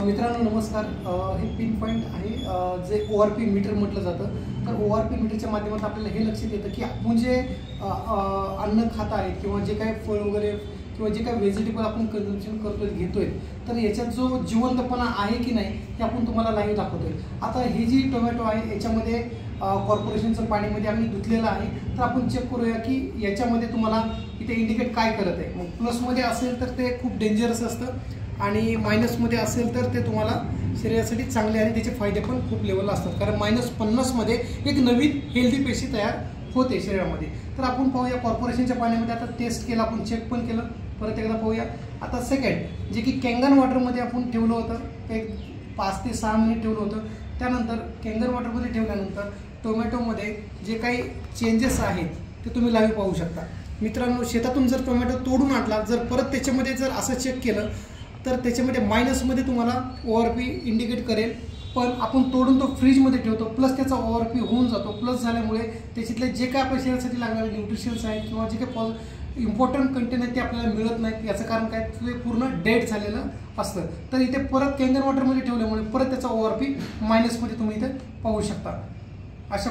मित्रांनो नमस्कार. हे पिन पॉईंट आहे जे ORP मीटर म्हटलं जातं. तर ORP मीटरच्या माध्यमातून आपल्याला हे लक्षात येतं की आपण जे अन्न खात आहेत किंवा जे काही फळ वगैरे किंवा जे काही व्हेजिटेबल आपण कन्झम्पशन करतोय घेतोय, तर याच्यात जो जिवंतपणा आहे की नाही हे आपण तुम्हाला लाईव्ह दाखवतोय. आता ही जी टोमॅटो आहे याच्यामध्ये कॉर्पोरेशनचं पाणीमध्ये आम्ही धुतलेलं आहे. तर आपण चेक करूया की याच्यामध्ये तुम्हाला इथे इंडिकेट काय करत आहे. मग प्लसमध्ये असेल तर ते खूप डेंजरस असतं आणि मायनसमध्ये असेल तर ते तुम्हाला शरीरासाठी चांगले आणि त्याचे फायदे पण खूप लेवलला असतात. कारण -50मध्ये एक नवीन हेल्दी पेशी तयार होते शरीरामध्ये. तर आपण पाहूया कॉर्पोरेशनच्या पाण्यामध्ये आता टेस्ट केला, आपण चेक पण केलं. परत एकदा पाहूया. आता सेकंड जे की कॅंगन वॉटरमध्ये आपण ठेवलं होतं, एक 5 ते 6 मिनिट ठेवलं होतं. त्यानंतर कॅंगन वॉटरमध्ये ठेवल्यानंतर टोमॅटोमध्ये जे काही चेंजेस आहेत ते तुम्ही लाईव्ह पाहू शकता. मित्रांनो, शेतातून जर टोमॅटो तोडून आणला, जर परत त्याच्यामध्ये जर असं चेक केलं तर त्याच्यामध्ये मायनसमध्ये तुम्हाला ORP इंडिकेट करेल. पण आपण तोडून तो फ्रीजमध्ये ठेवतो, प्लस त्याचा ORP होऊन जातो. प्लस झाल्यामुळे त्याच्यातले जे काय आपल्या शरीरासाठी लागणारे न्यूट्रिशन्स आहेत किंवा जे काही इम्पॉर्टंट कंटेंट आहेत ते आपल्याला मिळत नाहीत. याचं कारण काय, ते पूर्ण डेड झालेलं असतं. तर इथे परत कॅंगन वॉटरमध्ये ठेवल्यामुळे परत त्याचा ORP मायनसमध्ये तुम्ही इथे पाहू शकता.